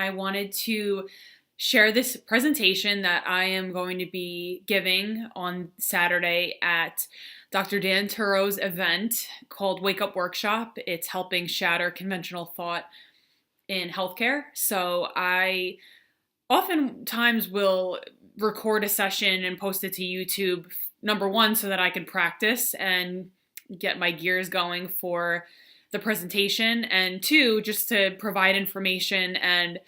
I wanted to share this presentation that I am going to be giving on Saturday at Dr. Dan Turo's event called Wake Up Workshop. It's helping shatter conventional thought in healthcare. So I oftentimes will record a session and post it to YouTube, number one, so that I can practice and get my gears going for the presentation, and two, just to provide information and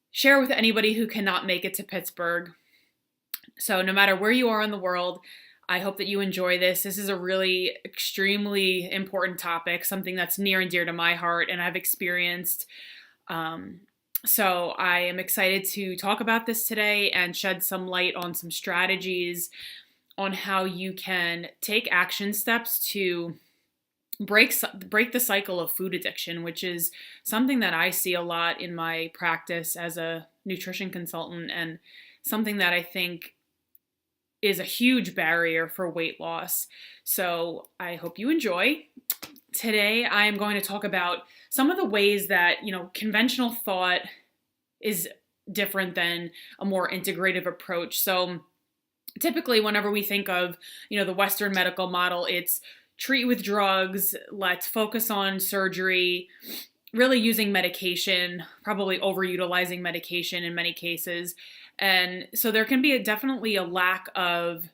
share with anybody who cannot make it to Pittsburgh. So no matter where you are in the world, I hope that you enjoy this. This is a really extremely important topic, something that's near and dear to my heart and I've experienced. So I am excited to talk about this today and shed some light on some strategies on how you can take action steps to break the cycle of food addiction, which is something that I see a lot in my practice as a nutrition consultant and something that I think is a huge barrier for weight loss. So I hope you enjoy. Today I am going to talk about some of the ways that, conventional thought is different than a more integrative approach. So typically whenever we think of, the Western medical model, it's treat with drugs, let's focus on surgery, really using medication, probably overutilizing medication in many cases. And so there can be definitely a lack of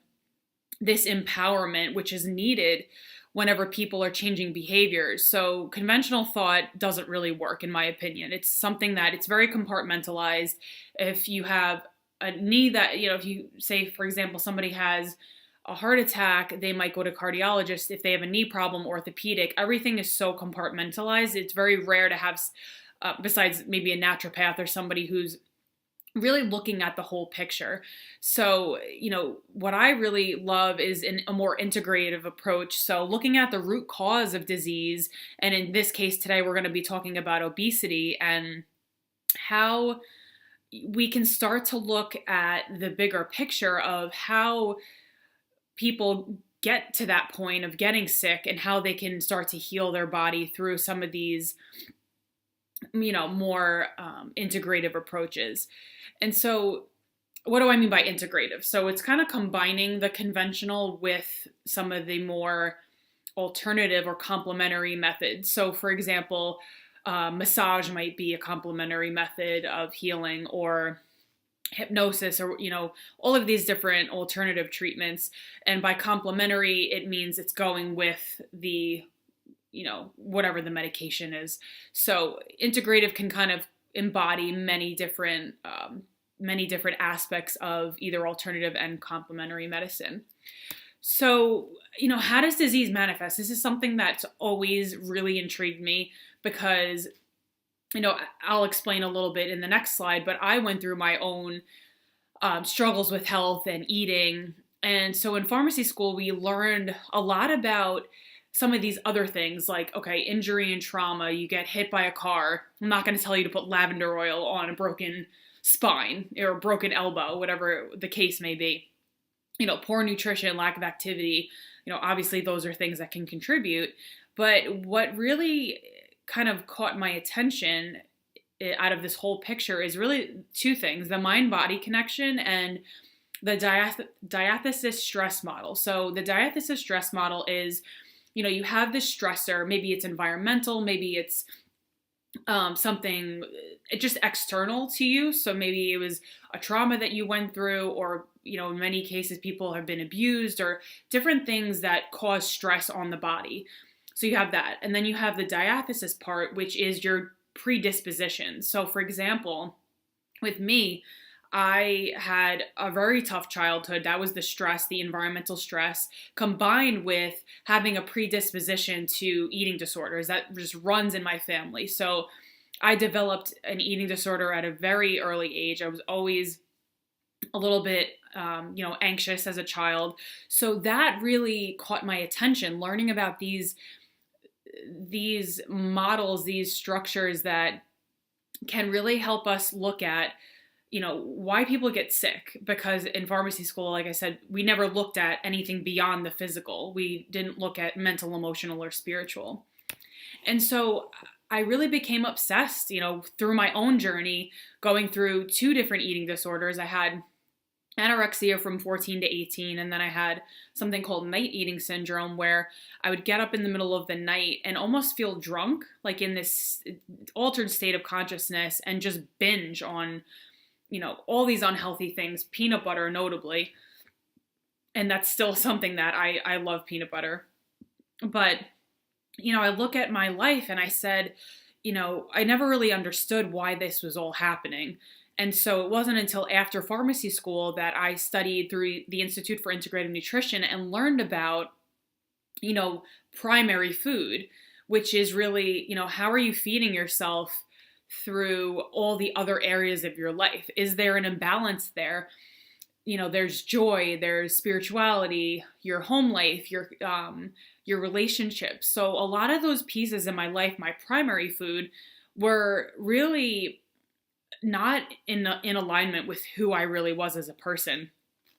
this empowerment, which is needed whenever people are changing behaviors. So conventional thought doesn't really work, in my opinion. It's something that it's very compartmentalized. If you have a need that, if you say, for example, somebody has a heart attack, they might go to cardiologist. If they have a knee problem, orthopedic, everything is so compartmentalized. It's very rare to have, besides maybe a naturopath or somebody who's really looking at the whole picture. So, what I really love is a more integrative approach. So looking at the root cause of disease, and in this case today, we're going to be talking about obesity and how we can start to look at the bigger picture of how people get to that point of getting sick and how they can start to heal their body through some of these, more integrative approaches. And so what do I mean by integrative? So it's kind of combining the conventional with some of the more alternative or complementary methods. So for example, massage might be a complementary method of healing, or hypnosis, or all of these different alternative treatments. And by complementary, it means it's going with the whatever the medication is. So integrative can kind of embody many different aspects of either alternative and complementary medicine. So how does disease manifest? This is something that's always really intrigued me because I'll explain a little bit in the next slide, but I went through my own struggles with health and eating. And so in pharmacy school, we learned a lot about some of these other things like, injury and trauma, you get hit by a car. I'm not going to tell you to put lavender oil on a broken spine or a broken elbow, whatever the case may be. Poor nutrition, lack of activity, obviously those are things that can contribute. But what really kind of caught my attention out of this whole picture is really two things: the mind-body connection and the diathesis stress model. So the diathesis stress model is, you have this stressor, maybe it's environmental, maybe it's something just external to you. So maybe it was a trauma that you went through, or, in many cases people have been abused, or different things that cause stress on the body. So you have that. And then you have the diathesis part, which is your predisposition. So for example, with me, I had a very tough childhood. That was the stress, the environmental stress, combined with having a predisposition to eating disorders that just runs in my family. So I developed an eating disorder at a very early age. I was always a little bit, anxious as a child. So that really caught my attention, learning about these models, these structures that can really help us look at, why people get sick. Because in pharmacy school, like I said, we never looked at anything beyond the physical. We didn't look at mental, emotional, or spiritual. And so I really became obsessed, through my own journey, going through two different eating disorders. I had anorexia from 14 to 18, and then I had something called night eating syndrome, where I would get up in the middle of the night and almost feel drunk, like in this altered state of consciousness, and just binge on, all these unhealthy things, peanut butter notably. And that's still something that I love, peanut butter. But, I look at my life and I said, I never really understood why this was all happening. And so it wasn't until after pharmacy school that I studied through the Institute for Integrative Nutrition and learned about, primary food, which is really, how are you feeding yourself through all the other areas of your life? Is there an imbalance there? There's joy, there's spirituality, your home life, your relationships. So a lot of those pieces in my life, my primary food, were really not in alignment with who I really was as a person.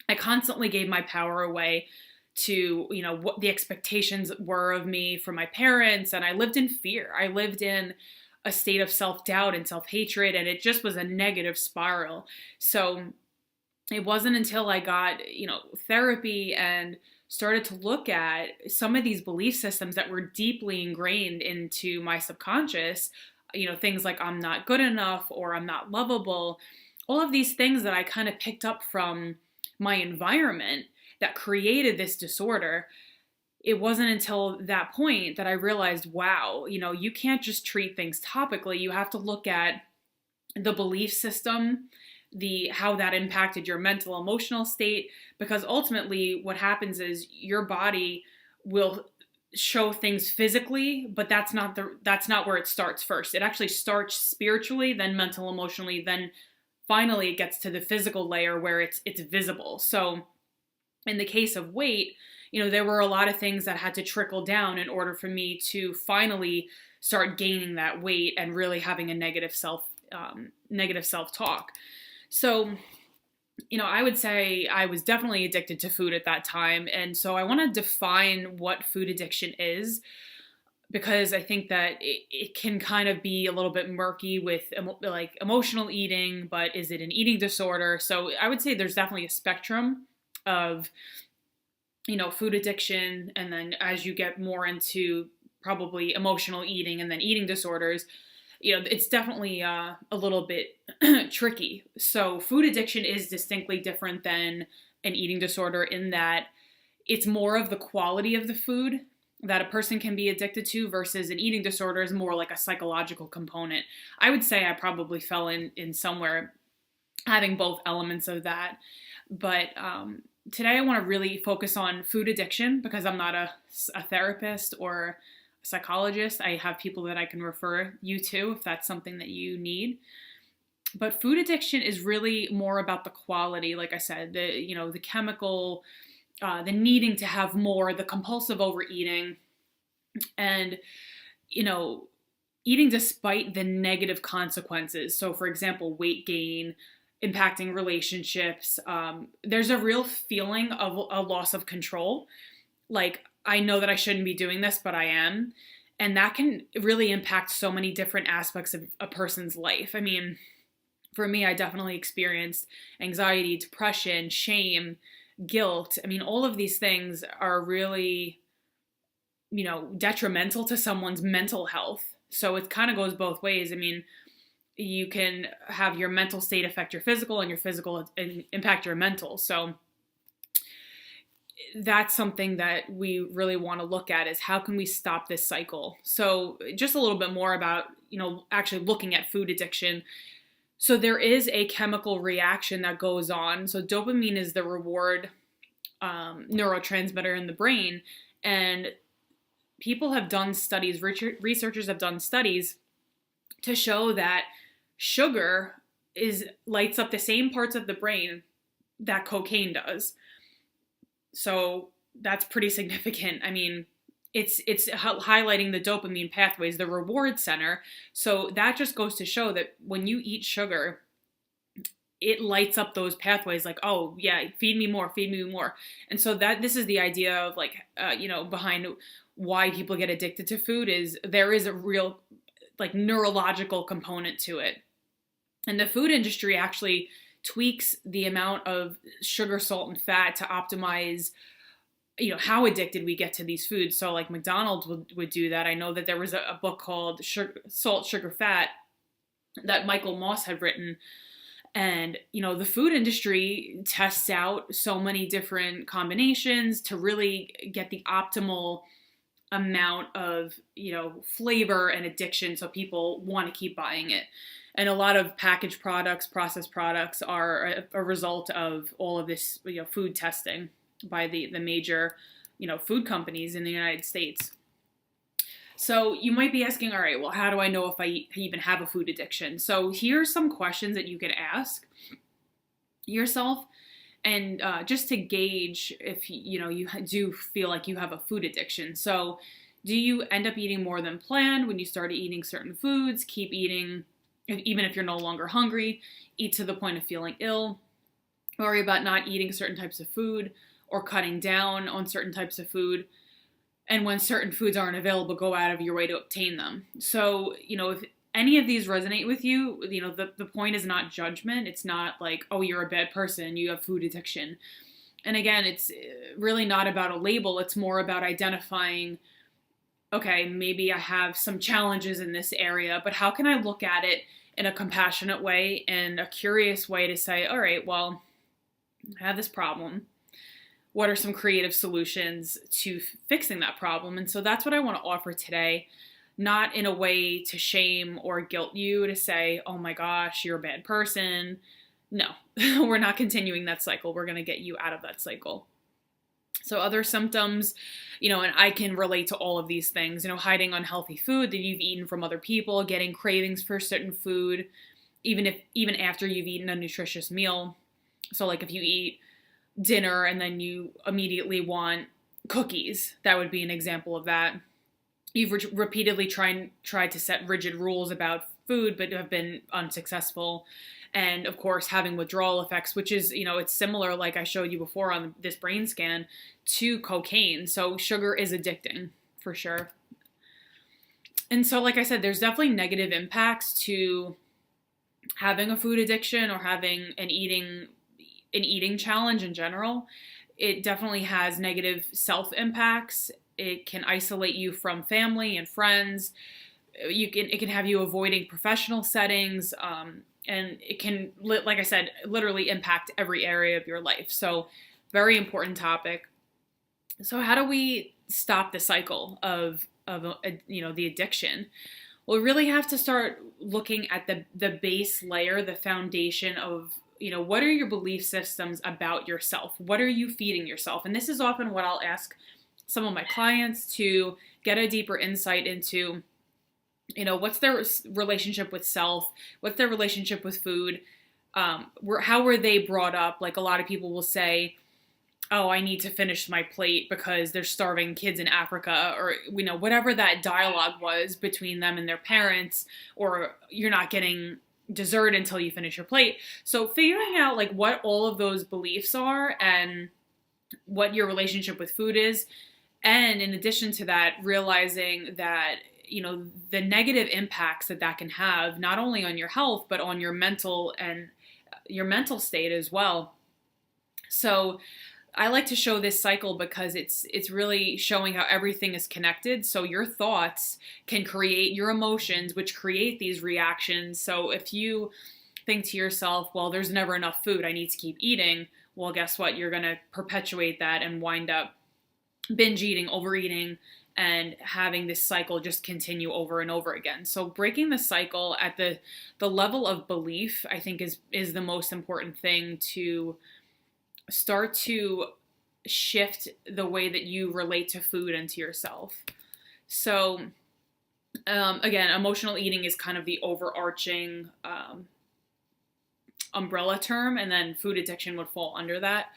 I constantly gave my power away to, what the expectations were of me from my parents, and I lived in fear. I lived in a state of self-doubt and self-hatred, and it just was a negative spiral. So it wasn't until I got, therapy and started to look at some of these belief systems that were deeply ingrained into my subconscious, things like I'm not good enough or I'm not lovable, all of these things that I kind of picked up from my environment that created this disorder. It wasn't until that point that I realized, wow, you can't just treat things topically. You have to look at the belief system, how that impacted your mental, emotional state, because ultimately what happens is your body will show things physically, but that's not where it starts first. It actually starts spiritually, then mental, emotionally, then finally it gets to the physical layer where it's visible. So in the case of weight, there were a lot of things that had to trickle down in order for me to finally start gaining that weight and really having a negative self-talk. So, I would say I was definitely addicted to food at that time. And so I want to define what food addiction is, because I think that it can kind of be a little bit murky with like emotional eating, but is it an eating disorder? So I would say there's definitely a spectrum of, food addiction. And then as you get more into probably emotional eating and then eating disorders, it's definitely a little bit tricky. So food addiction is distinctly different than an eating disorder in that it's more of the quality of the food that a person can be addicted to, versus an eating disorder is more like a psychological component. I would say I probably fell in somewhere having both elements of that. But today I want to really focus on food addiction, because I'm not a therapist or psychologist. I have people that I can refer you to if that's something that you need. But food addiction is really more about the quality, like I said, the chemical, the needing to have more, the compulsive overeating, and, eating despite the negative consequences. So for example, weight gain, impacting relationships. There's a real feeling of a loss of control. Like, I know that I shouldn't be doing this, but I am. And that can really impact so many different aspects of a person's life. I mean, for me, I definitely experienced anxiety, depression, shame, guilt. I mean, all of these things are really, detrimental to someone's mental health. So it kind of goes both ways. I mean, you can have your mental state affect your physical, and your physical impact your mental. So that's something that we really want to look at, is how can we stop this cycle? So just a little bit more about, actually looking at food addiction. So there is a chemical reaction that goes on. So dopamine is the reward neurotransmitter in the brain. And people have done studies, researchers have done studies to show that sugar lights up the same parts of the brain that cocaine does. So that's pretty significant. I mean, it's highlighting the dopamine pathways, the reward center. So that just goes to show that when you eat sugar, it lights up those pathways, like, oh yeah, feed me more, feed me more. And so this is the idea of behind why people get addicted to food, is there is a real like neurological component to it. And the food industry actually tweaks the amount of sugar, salt, and fat to optimize, how addicted we get to these foods. So like McDonald's would do that. I know that there was a book called Salt, Sugar, Fat that Michael Moss had written. And, the food industry tests out so many different combinations to really get the optimal amount of, flavor and addiction so people want to keep buying it. And a lot of packaged products, processed products are a result of all of this, food testing by the major, food companies in the United States. So you might be asking, all right, well, how do I know if I even have a food addiction? So here's some questions that you can ask yourself, and just to gauge if you do feel like you have a food addiction. So do you end up eating more than planned when you start eating certain foods? Keep eating even if you're no longer hungry. Eat to the point of feeling ill. Worry about not eating certain types of food or cutting down on certain types of food. And when certain foods aren't available, go out of your way to obtain them. So, if any of these resonate with you, the point is not judgment. It's not like, oh, you're a bad person, you have food addiction. And again, it's really not about a label. It's more about identifying, okay, maybe I have some challenges in this area, but how can I look at it in a compassionate way and a curious way to say, all right, well, I have this problem. What are some creative solutions to fixing that problem? And so that's what I want to offer today, not in a way to shame or guilt you to say, oh my gosh, you're a bad person. No, we're not continuing that cycle. We're going to get you out of that cycle. So other symptoms, and I can relate to all of these things, hiding unhealthy food that you've eaten from other people, getting cravings for certain food, even after you've eaten a nutritious meal. So like if you eat dinner and then you immediately want cookies, that would be an example of that. You've repeatedly tried to set rigid rules about food, but have been unsuccessful. And of course, having withdrawal effects, which is, it's similar, like I showed you before on this brain scan, to cocaine. So sugar is addicting for sure. And so, like I said, there's definitely negative impacts to having a food addiction or having an eating challenge in general. It definitely has negative self impacts. It can isolate you from family and friends. It can have you avoiding professional settings. And it can, like I said, literally impact every area of your life. So very important topic. So how do we stop the cycle of the addiction? Well, we really have to start looking at the base layer, the foundation of, what are your belief systems about yourself? What are you feeding yourself? And this is often what I'll ask some of my clients to get a deeper insight into. What's their relationship with self? What's their relationship with food? How were they brought up? Like a lot of people will say, oh, I need to finish my plate because there's starving kids in Africa, or, whatever that dialogue was between them and their parents, or you're not getting dessert until you finish your plate. So figuring out like what all of those beliefs are and what your relationship with food is. And in addition to that, realizing that the negative impacts that can have not only on your health, but on your mental and your mental state as well. So I like to show this cycle because it's really showing how everything is connected. So your thoughts can create your emotions, which create these reactions. So if you think to yourself, well, there's never enough food, I need to keep eating. Well, guess what? You're going to perpetuate that and wind up binge eating, overeating, and having this cycle just continue over and over again. So breaking the cycle at the level of belief, I think is the most important thing to start to shift the way that you relate to food and to yourself. So again, emotional eating is kind of the overarching umbrella term, and then food addiction would fall under that.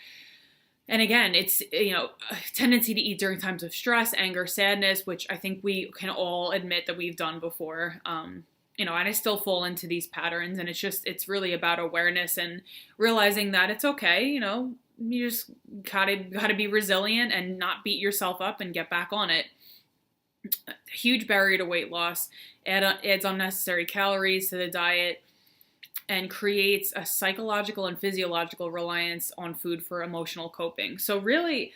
And again, it's, a tendency to eat during times of stress, anger, sadness, which I think we can all admit that we've done before. And I still fall into these patterns, and it's really about awareness and realizing that it's okay. You just gotta be resilient and not beat yourself up and get back on it. huge barrier to weight loss, adds unnecessary calories to the diet, and creates a psychological and physiological reliance on food for emotional coping. So really,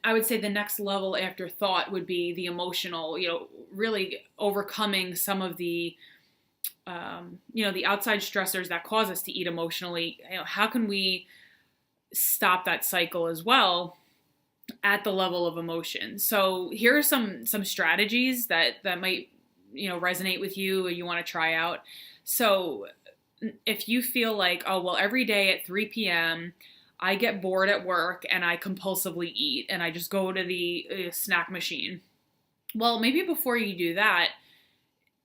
I would say the next level after thought would be the emotional, really overcoming some of the, the outside stressors that cause us to eat emotionally. How can we stop that cycle as well at the level of emotion? So here are some strategies that might, resonate with you or you want to try out. So if you feel like, oh, well, every day at 3 p.m., I get bored at work and I compulsively eat and I just go to the snack machine. Well, maybe before you do that,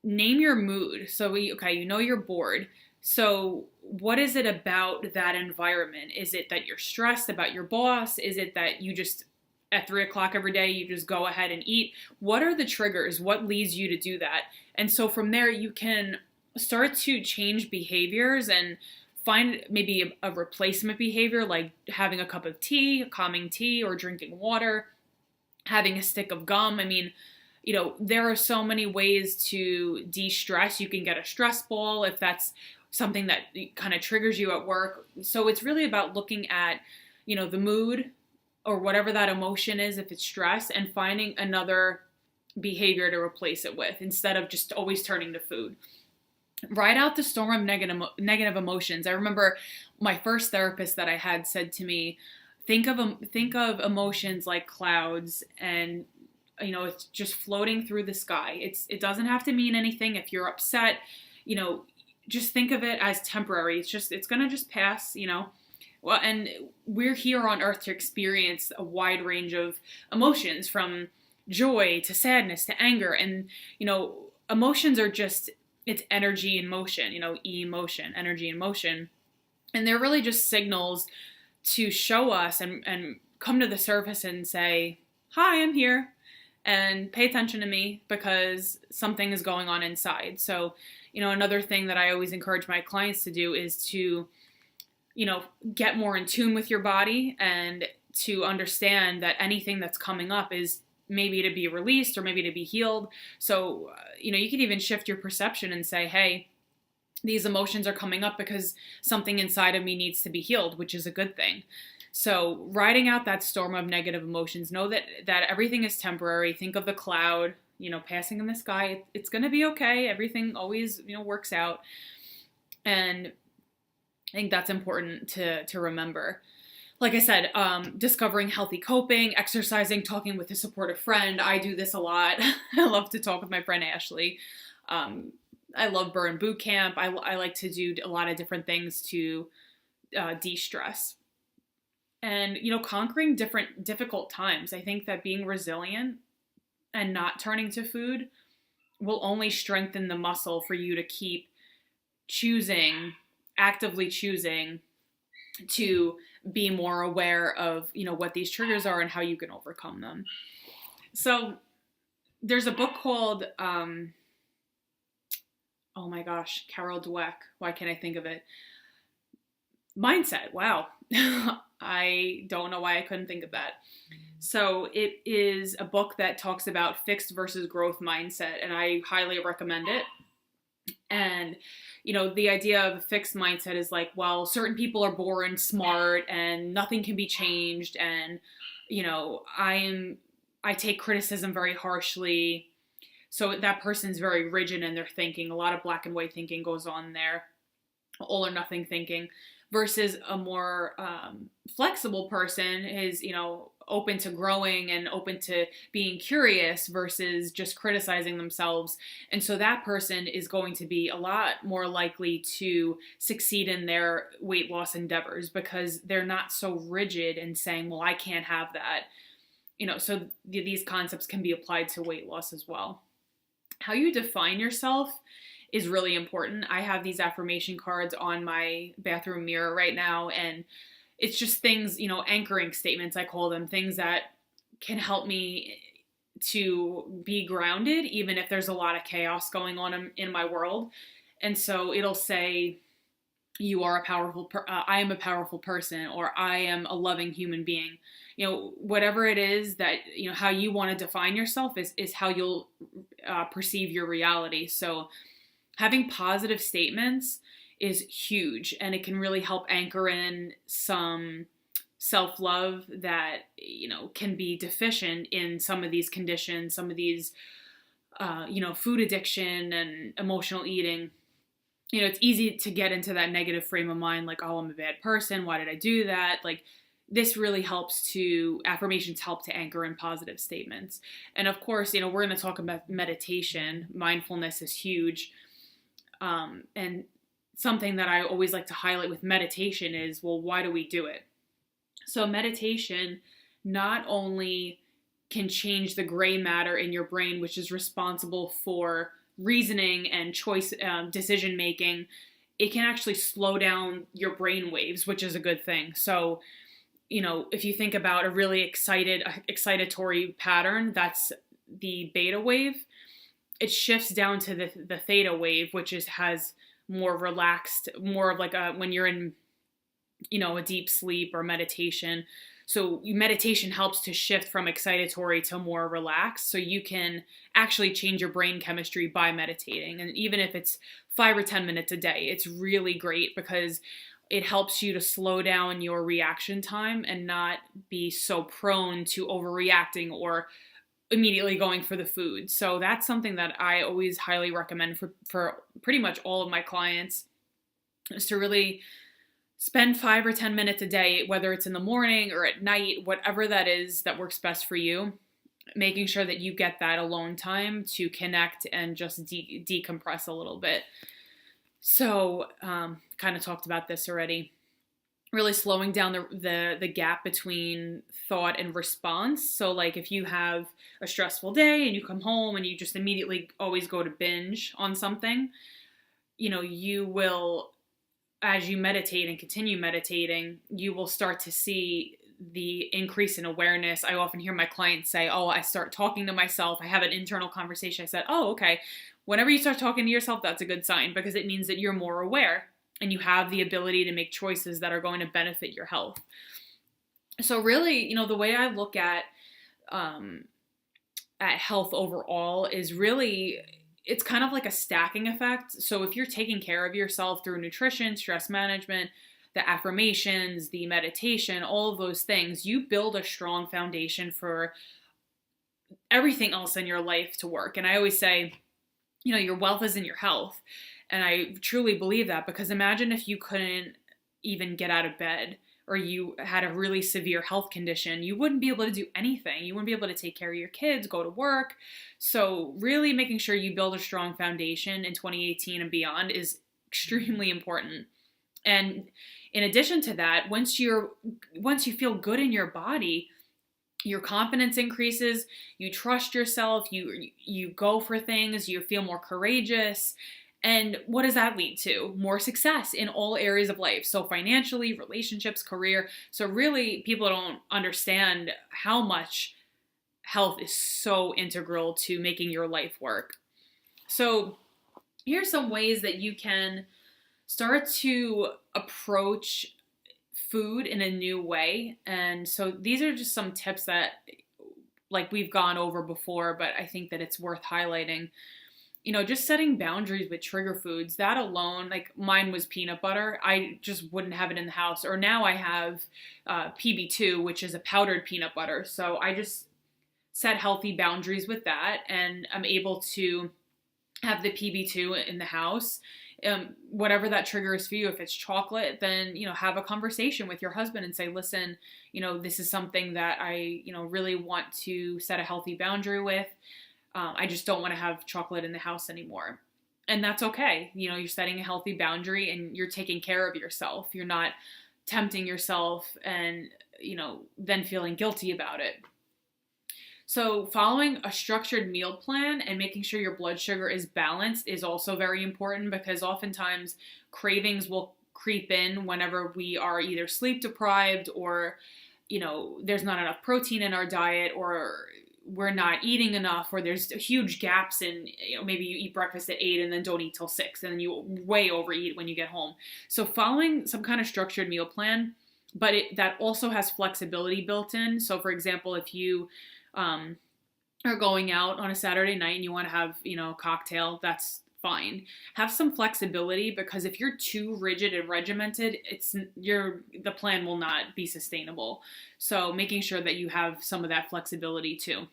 name your mood. So, you're bored. So what is it about that environment? Is it that you're stressed about your boss? Is it that you just, at 3 o'clock every day, you just go ahead and eat? What are the triggers? What leads you to do that? And so from there, you can start to change behaviors and find maybe a replacement behavior, like having a cup of tea, calming tea, or drinking water, having a stick of gum. I mean, there are so many ways to de-stress. You can get a stress ball if that's something that kind of triggers you at work. So it's really about looking at, the mood or whatever that emotion is, if it's stress, and finding another behavior to replace it with instead of just always turning to food. Write out the storm of negative emotions. I remember my first therapist that I had said to me, think of emotions like clouds, and it's just floating through the sky. It doesn't have to mean anything. If you're upset, just think of it as temporary. It's gonna just pass. Well, and we're here on earth to experience a wide range of emotions, from joy to sadness to anger, and emotions are just, it's energy in motion, emotion, energy in motion. And they're really just signals to show us and come to the surface and say, hi, I'm here, and pay attention to me because something is going on inside. So, another thing that I always encourage my clients to do is to, get more in tune with your body and to understand that anything that's coming up is maybe to be released or maybe to be healed. So, you could even shift your perception and say, hey, these emotions are coming up because something inside of me needs to be healed, which is a good thing. So riding out that storm of negative emotions, know that everything is temporary. Think of the cloud, passing in the sky. It's going to be okay. Everything always, works out. And I think that's important to remember. Like I said, discovering healthy coping, exercising, talking with a supportive friend. I do this a lot. I love to talk with my friend Ashley. I love Burn Boot Camp. I like to do a lot of different things to de-stress. And, conquering difficult times. I think that being resilient and not turning to food will only strengthen the muscle for you to keep actively choosing to be more aware of, what these triggers are and how you can overcome them. So there's a book called, oh my gosh, Carol Dweck. Why can't I think of it? Mindset. Wow. I don't know why I couldn't think of that. So it is a book that talks about fixed versus growth mindset, and I highly recommend it. And, the idea of a fixed mindset is like, well, certain people are born smart and nothing can be changed. And, I take criticism very harshly. So that person's very rigid in their thinking. A lot of black and white thinking goes on there, all or nothing thinking, versus a more flexible person is, open to growing and open to being curious versus just criticizing themselves. And so that person is going to be a lot more likely to succeed in their weight loss endeavors because they're not so rigid and saying, well, I can't have that. So these concepts can be applied to weight loss as well. How you define yourself is really important. I have these affirmation cards on my bathroom mirror right now, and it's just things, anchoring statements, I call them, things that can help me to be grounded, even if there's a lot of chaos going on in my world. And so it'll say, you are a I am a powerful person, or I am a loving human being. Whatever it is that, how you want to define yourself is how you'll perceive your reality. So having positive statements is huge, and it can really help anchor in some self-love that, can be deficient in some of these conditions, some of these, food addiction and emotional eating. It's easy to get into that negative frame of mind, like, oh, I'm a bad person. Why did I do that? Like, affirmations help to anchor in positive statements. And of course, we're going to talk about meditation. Mindfulness is huge. And something that I always like to highlight with meditation is, well, why do we do it? So meditation not only can change the gray matter in your brain, which is responsible for reasoning and choice, decision making, it can actually slow down your brain waves, which is a good thing. So, if you think about a really excitatory pattern, that's the beta wave. It shifts down to the theta wave, which has more relaxed, more of like when you're in, a deep sleep or meditation. So meditation helps to shift from excitatory to more relaxed. So you can actually change your brain chemistry by meditating. And even if it's 5 or 10 minutes a day, it's really great because it helps you to slow down your reaction time and not be so prone to overreacting or immediately going for the food. So that's something that I always highly recommend for pretty much all of my clients, is to really spend 5 or 10 minutes a day, whether it's in the morning or at night, whatever that is that works best for you, making sure that you get that alone time to connect and just decompress a little bit. So, kind of talked about this already. Really slowing down the gap between thought and response. So like if you have a stressful day and you come home and you just immediately always go to binge on something, you will, as you meditate and continue meditating, you will start to see the increase in awareness. I often hear my clients say, oh, I start talking to myself. I have an internal conversation. I said, oh, okay. Whenever you start talking to yourself, that's a good sign, because it means that you're more aware and you have the ability to make choices that are going to benefit your health. So really, the way I look at health overall is really, it's kind of like a stacking effect. So if you're taking care of yourself through nutrition, stress management, the affirmations, the meditation, all of those things, you build a strong foundation for everything else in your life to work. And I always say, your wealth is in your health. And I truly believe that, because imagine if you couldn't even get out of bed, or you had a really severe health condition, you wouldn't be able to do anything. You wouldn't be able to take care of your kids, go to work. So really making sure you build a strong foundation in 2018 and beyond is extremely important. And in addition to that, once you feel good in your body, your confidence increases, you trust yourself, you go for things, you feel more courageous. And what does that lead to? More success in all areas of life. So financially, relationships, career. So really, people don't understand how much health is so integral to making your life work. So here's some ways that you can start to approach food in a new way. And so these are just some tips that, like, we've gone over before, but I think that it's worth highlighting. Just setting boundaries with trigger foods, that alone, like mine was peanut butter. I just wouldn't have it in the house. Or now I have PB2, which is a powdered peanut butter. So I just set healthy boundaries with that, and I'm able to have the PB2 in the house. Whatever that trigger is for you, if it's chocolate, then, have a conversation with your husband and say, listen, this is something that I, really want to set a healthy boundary with. I just don't want to have chocolate in the house anymore. And that's okay. You're setting a healthy boundary and you're taking care of yourself. You're not tempting yourself and, then feeling guilty about it. So following a structured meal plan and making sure your blood sugar is balanced is also very important, because oftentimes cravings will creep in whenever we are either sleep deprived or, there's not enough protein in our diet, or we're not eating enough, or there's huge gaps in, maybe you eat breakfast at 8 and then don't eat till 6, and then you way overeat when you get home. So following some kind of structured meal plan, but that also has flexibility built in. So for example, if you are going out on a Saturday night and you want to have, a cocktail, that's fine. Have some flexibility, because if you're too rigid and regimented, the plan will not be sustainable. So making sure that you have some of that flexibility too.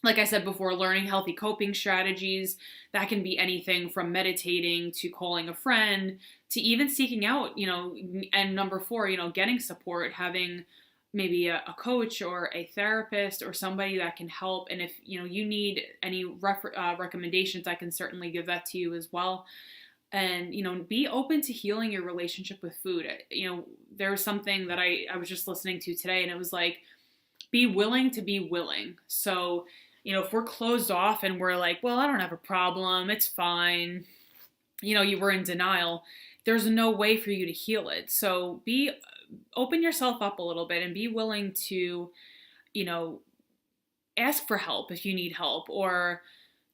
Like I said before, learning healthy coping strategies, that can be anything from meditating to calling a friend to even seeking out, and number 4, getting support, having maybe a coach or a therapist or somebody that can help. And if you need any recommendations, I can certainly give that to you as well. And be open to healing your relationship with food. There was something that I was just listening to today, and it was like, be willing to be willing. So if we're closed off and we're like, well, I don't have a problem, it's fine, you were in denial, there's no way for you to heal it. So open yourself up a little bit and be willing to, ask for help if you need help, or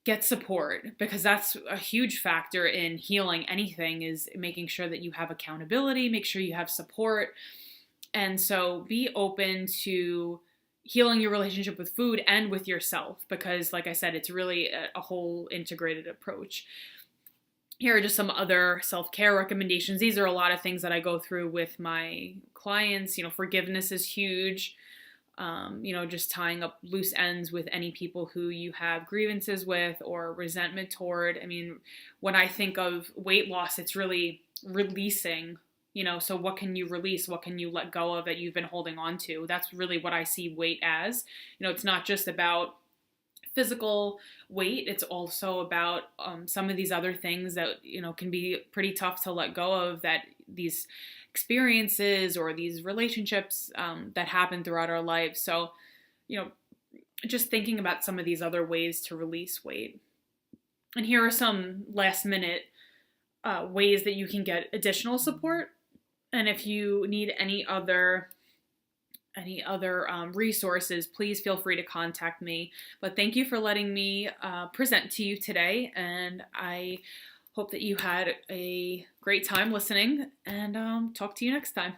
get support, because that's a huge factor in healing anything, is making sure that you have accountability, make sure you have support. And so be open to healing your relationship with food and with yourself, because like I said, it's really a whole integrated approach. Here are just some other self-care recommendations. These are a lot of things that I go through with my clients. Forgiveness is huge. Just tying up loose ends with any people who you have grievances with or resentment toward. I mean, when I think of weight loss, it's really releasing, so what can you release? What can you let go of that you've been holding on to? That's really what I see weight as. It's not just about physical weight. It's also about some of these other things that, can be pretty tough to let go of, that these experiences or these relationships that happen throughout our lives. So, just thinking about some of these other ways to release weight. And here are some last minute ways that you can get additional support. And if you need any other resources, please feel free to contact me. But thank you for letting me present to you today, and I hope that you had a great time listening, and talk to you next time.